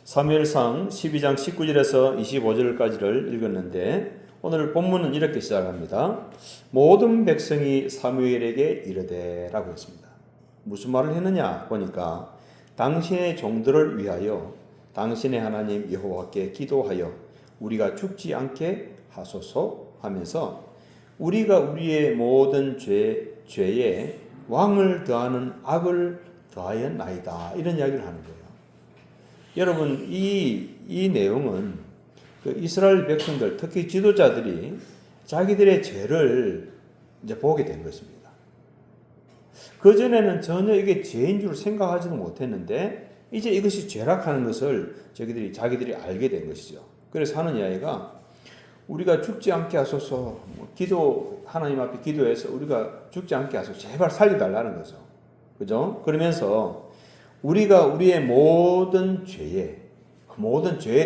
사무엘상 12장 19절에서 25절까지를 읽었는데 오늘 본문은 이렇게 시작합니다. 모든 백성이 사무엘에게 이르되 라고 했습니다. 무슨 말을 했느냐 보니까 당신의 종들을 위하여 당신의 하나님 여호와께 기도하여 우리가 죽지 않게 하소서 하면서 우리가 우리의 모든 죄에 왕을 더하는 악을 더하였나이다 이런 이야기를 하는 거예요. 여러분 이 내용은 그 이스라엘 백성들 특히 지도자들이 자기들의 죄를 이제 보게 된 것입니다. 그 전에는 전혀 이게 죄인 줄 생각하지도 못했는데 이제 이것이 죄락하는 것을 자기들이 알게 된 것이죠. 그래서 하는 이야기가 우리가 죽지 않게 하소서 하나님 앞에 기도해서 우리가 죽지 않게 하소서 제발 살려달라는 거죠. 그죠? 그러면서 우리가 우리의 모든 죄에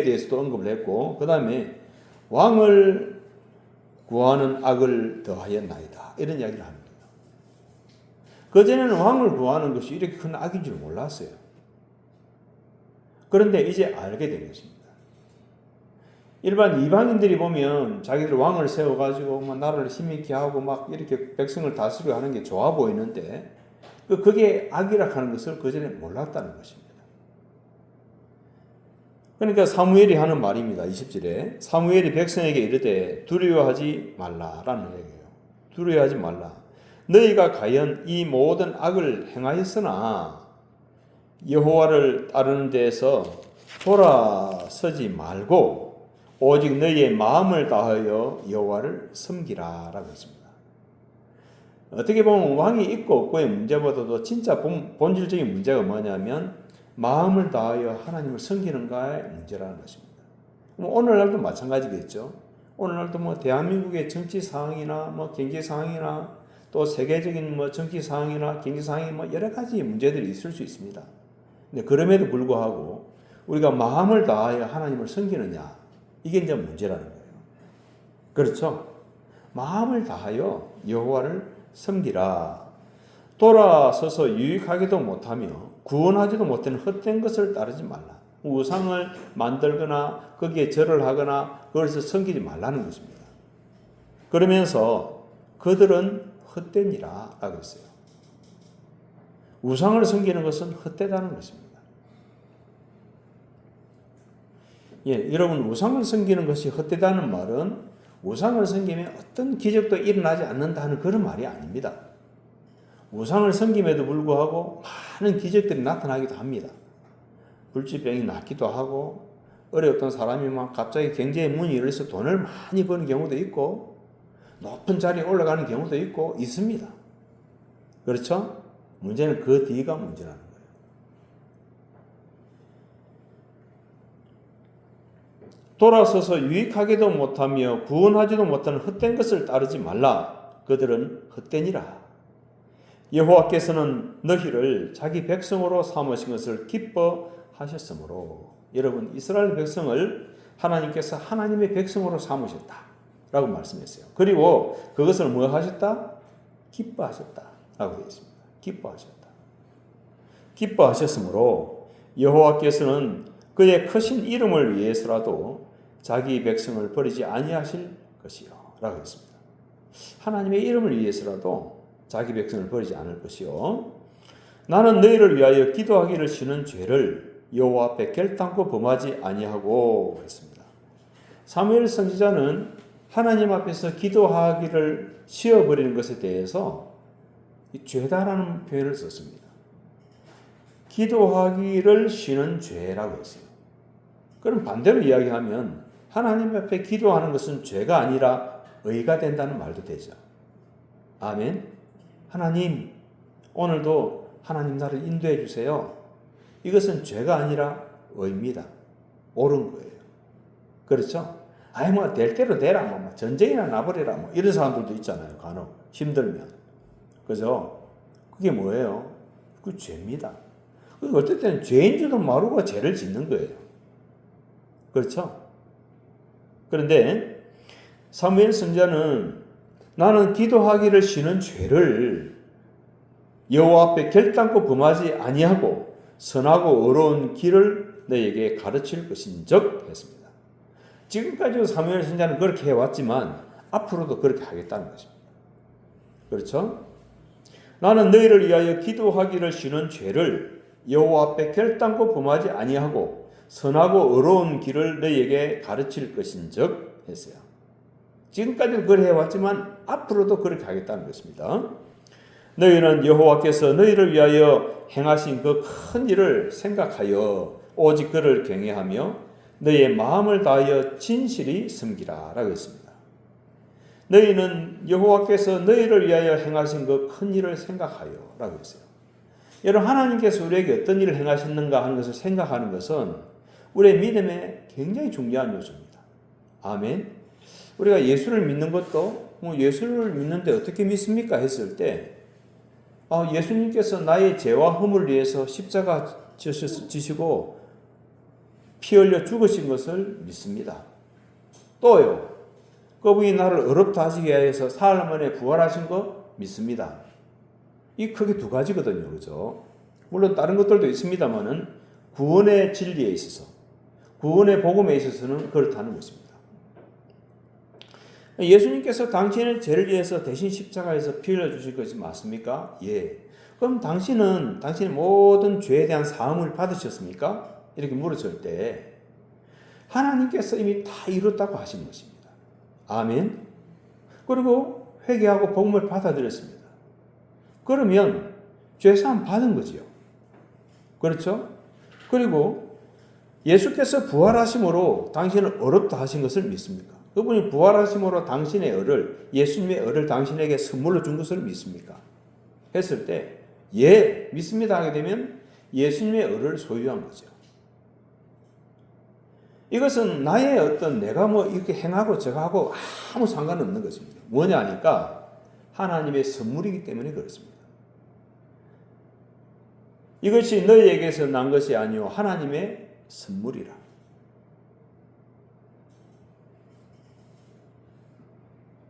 대해서도 언급을 했고 그 다음에 왕을 구하는 악을 더하였나이다 이런 이야기를 합니다. 그전에는 왕을 구하는 것이 이렇게 큰 악인 줄 몰랐어요. 그런데 이제 알게 된 것입니다. 일반 이방인들이 보면 자기들 왕을 세워가지고 막 나라를 힘있게 하고 막 이렇게 백성을 다스리고 하는 게 좋아 보이는데 그게 악이라 하는 것을 그전에 몰랐다는 것입니다. 그러니까 사무엘이 하는 말입니다. 20절에 사무엘이 백성에게 이르되 두려워하지 말라라는 얘기예요. 두려워하지 말라. 너희가 과연 이 모든 악을 행하였으나 여호와를 따르는 데에서 돌아서지 말고 오직 너희의 마음을 다하여 여호와를 섬기라라고 했습니다. 어떻게 보면 왕이 있고 없고의 문제보다도 진짜 본질적인 문제가 뭐냐면 마음을 다하여 하나님을 섬기는가의 문제라는 것입니다. 오늘날도 마찬가지겠죠. 오늘날도 대한민국의 정치 상황이나 경제 상황이나 또 세계적인 정치 상황이나 경제 상황이 여러 가지 문제들이 있을 수 있습니다. 근데 그럼에도 불구하고 우리가 마음을 다하여 하나님을 섬기느냐 이게 이제 문제라는 거예요. 그렇죠? 마음을 다하여 여호와를 섬기라. 돌아서서 유익하기도 못하며 구원하지도 못하는 헛된 것을 따르지 말라. 우상을 만들거나 거기에 절을 하거나 그것을 섬기지 말라는 것입니다. 그러면서 그들은 헛되니라 라고 했어요. 우상을 섬기는 것은 헛되다는 것입니다. 여러분 우상을 섬기는 것이 헛되다는 말은 우상을 섬기면 어떤 기적도 일어나지 않는다는 그런 말이 아닙니다. 우상을 섬김에도 불구하고 많은 기적들이 나타나기도 합니다. 불치병이 낫기도 하고 어려웠던 사람이 갑자기 경제의 문이 열려서 돈을 많이 버는 경우도 있고 높은 자리에 올라가는 경우도 있고 있습니다. 그렇죠? 문제는 그 뒤가 문제라는 거예요. 돌아서서 유익하게도 못하며 구원하지도 못하는 헛된 것을 따르지 말라. 그들은 헛되니라. 여호와께서는 너희를 자기 백성으로 삼으신 것을 기뻐하셨으므로 여러분 이스라엘 백성을 하나님께서 하나님의 백성으로 삼으셨다 라고 말씀했어요. 그리고 그것을 뭐 하셨다? 기뻐하셨다 라고 되어 있습니다. 기뻐하셨다. 기뻐하셨으므로 여호와께서는 그의 크신 이름을 위해서라도 자기 백성을 버리지 아니하실 것이요 라고 했습니다. 하나님의 이름을 위해서라도 자기 백성을 버리지 않을 것이요. 나는 너희를 위하여 기도하기를 쉬는 죄를 여호와 앞에 결단코 범하지 아니하고 했습니다. 사무엘 선지자는 하나님 앞에서 기도하기를 쉬어버리는 것에 대해서 죄다라는 표현을 썼습니다. 기도하기를 쉬는 죄라고 했어요. 그럼 반대로 이야기하면 하나님 앞에 기도하는 것은 죄가 아니라 의가 된다는 말도 되죠. 아멘. 하나님 오늘도 하나님 나를 인도해 주세요. 이것은 죄가 아니라 의입니다. 옳은 거예요. 그렇죠? 될 대로 되라. 전쟁이나 나버리라. 이런 사람들도 있잖아요. 간혹 힘들면. 그죠? 그게 뭐예요? 그 죄입니다. 어떨 때는 죄인 줄도 모르고 죄를 짓는 거예요. 그렇죠? 그런데 사무엘 선지자는 나는 기도하기를 쉬는 죄를 여호와 앞에 결단코 범하지 아니하고 선하고 의로운 길을 너희에게 가르칠 것인즉 했습니다. 지금까지도 사무엘 선지자는 그렇게 해왔지만 앞으로도 그렇게 하겠다는 것입니다. 그렇죠? 나는 너희를 위하여 기도하기를 쉬는 죄를 여호와 앞에 결단코 범하지 아니하고 선하고 의로운 길을 너희에게 가르칠 것인즉 했어요. 지금까지도 그렇게 해왔지만 앞으로도 그렇게 하겠다는 것입니다. 너희는 여호와께서 너희를 위하여 행하신 그 큰 일을 생각하여 오직 그를 경외하며 너희의 마음을 다하여 진실이 섬기라 라고 했습니다. 너희는 여호와께서 너희를 위하여 행하신 그 큰 일을 생각하여 라고 했어요. 여러분, 하나님께서 우리에게 어떤 일을 행하셨는가 하는 것을 생각하는 것은 우리의 믿음에 굉장히 중요한 요소입니다. 아멘. 우리가 예수를 믿는 것도 예수를 믿는데 어떻게 믿습니까 했을 때 예수님께서 나의 죄와 허물을 위해서 십자가 지시고 피 흘려 죽으신 것을 믿습니다. 또요, 그분이 나를 어렵다 하시기 위해서 사흘 만에 부활하신 거 믿습니다. 이 크게 두 가지거든요. 그죠? 물론 다른 것들도 있습니다만은 구원의 진리에 있어서, 구원의 복음에 있어서는 그렇다는 것입니다. 예수님께서 당신의 죄를 위해서 대신 십자가에서 피 흘려 주실 것이 맞습니까? 예. 그럼 당신은 당신의 모든 죄에 대한 사함을 받으셨습니까? 이렇게 물었을 때 하나님께서 이미 다 이뤘다고 하신 것입니다. 아멘. 그리고 회개하고 복음을 받아들였습니다. 그러면 죄사함 받은 거지요. 그렇죠? 그리고 예수께서 부활하심으로 당신은 어렵다 하신 것을 믿습니까? 그분이 부활하심으로 당신의 의를, 예수님의 의를 당신에게 선물로 준 것을 믿습니까? 했을 때 예, 믿습니다 하게 되면 예수님의 의를 소유한 거죠. 이것은 나의 어떤 내가 이렇게 행하고 저하고 아무 상관없는 것입니다. 뭐냐 하니까 하나님의 선물이기 때문에 그렇습니다. 이것이 너희에게서 난 것이 아니요 하나님의 선물이라.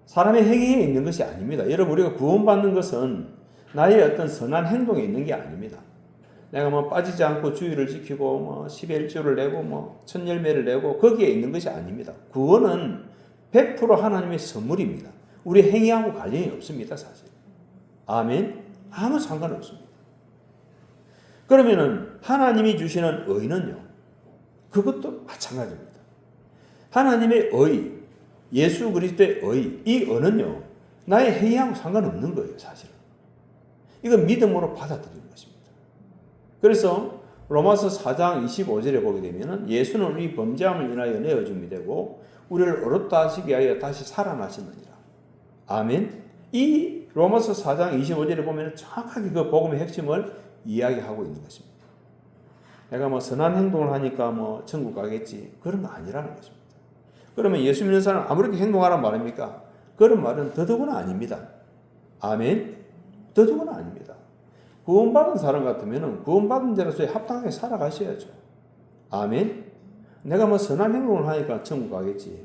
사람의 행위에 있는 것이 아닙니다. 여러분, 우리가 구원받는 것은 나의 어떤 선한 행동에 있는 게 아닙니다. 내가 빠지지 않고 주의를 지키고 10의 1조를 내고 천 열매를 내고 거기에 있는 것이 아닙니다. 구원은 100% 하나님의 선물입니다. 우리 행위하고 관련이 없습니다, 사실. 아멘. 아무 상관없습니다. 그러면은 하나님이 주시는 의는요, 그것도 마찬가지입니다. 하나님의 의, 예수 그리스도의 의, 이 의는요, 나의 행위하고 상관없는 거예요, 사실은. 이건 믿음으로 받아들이는 것입니다. 그래서 로마서 4장 25절에 보게 되면 예수는 우리 범죄함을 인하여 내어줌이 되고 우리를 어렵다 하시기 위하여 다시 살아나시느니라. 아멘. 이 로마서 4장 25절에 보면 정확하게 그 복음의 핵심을 이야기하고 있는 것입니다. 내가 선한 행동을 하니까 천국 가겠지, 그런 거 아니라는 것입니다. 그러면 예수 믿는 사람 아무렇게 행동하란 말입니까? 그런 말은 더더구나 아닙니다. 아멘. 더더구나 아닙니다. 구원받은 사람 같으면 구원받은 자로서의 합당하게 살아가셔야죠. 아멘. 내가 선한 행동을 하니까 천국 가겠지,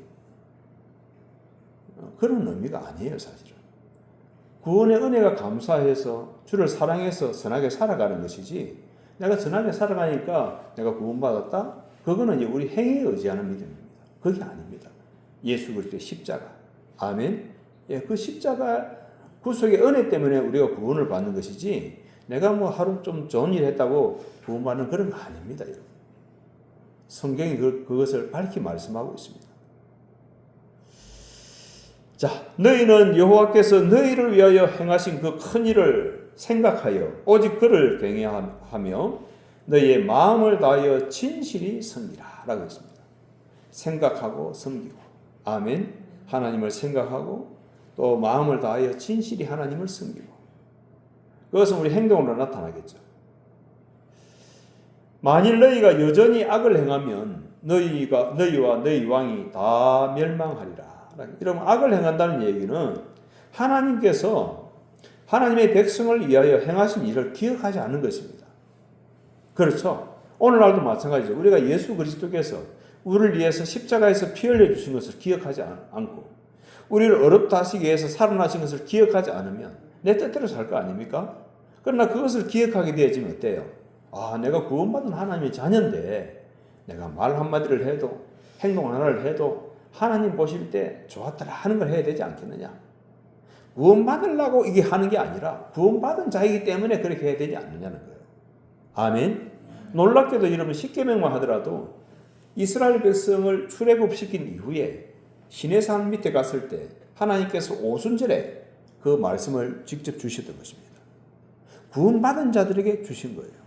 그런 의미가 아니에요, 사실은. 구원의 은혜가 감사해서 주를 사랑해서 선하게 살아가는 것이지, 내가 선하게 살아가니까 내가 구원받았다? 그거는 우리 행위에 의지하는 믿음입니다. 그게 아닙니다. 예수 그리스도의 십자가. 아멘. 예, 그 십자가 구속의 은혜 때문에 우리가 구원을 받는 것이지, 내가 하루 좀 좋은 일 했다고 구원받는 그런 거 아닙니다, 여러분. 성경이 그것을 밝히 말씀하고 있습니다. 자, 너희는 여호와께서 너희를 위하여 행하신 그 큰 일을 생각하여 오직 그를 경외하며 너희의 마음을 다하여 진실이 섬기라 라고 했습니다. 생각하고 섬기고. 아멘. 하나님을 생각하고 또 마음을 다하여 진실이 하나님을 섬기고. 그것은 우리 행동으로 나타나겠죠. 만일 너희가 여전히 악을 행하면 너희와 너희 왕이 다 멸망하리라. 이러면 악을 행한다는 얘기는 하나님께서 하나님의 백성을 위하여 행하신 일을 기억하지 않는 것입니다. 그렇죠? 오늘날도 마찬가지죠. 우리가 예수 그리스도께서 우리를 위해서 십자가에서 피 흘려 주신 것을 기억하지 않고 우리를 어렵다 하시기 위해서 살아나신 것을 기억하지 않으면 내 뜻대로 살 거 아닙니까? 그러나 그것을 기억하게 되어지면 어때요? 내가 구원받은 하나님의 자녀인데 내가 말 한마디를 해도 행동 하나를 해도 하나님 보실 때 좋았더라 하는 걸 해야 되지 않겠느냐. 구원받으려고 이게 하는 게 아니라 구원받은 자이기 때문에 그렇게 해야 되지 않느냐는 거예요. 아멘. 놀랍게도 여러분 십계명만 하더라도 이스라엘 백성을 출애굽시킨 이후에 시내산 밑에 갔을 때 하나님께서 오순절에 그 말씀을 직접 주셨던 것입니다. 구원받은 자들에게 주신 거예요.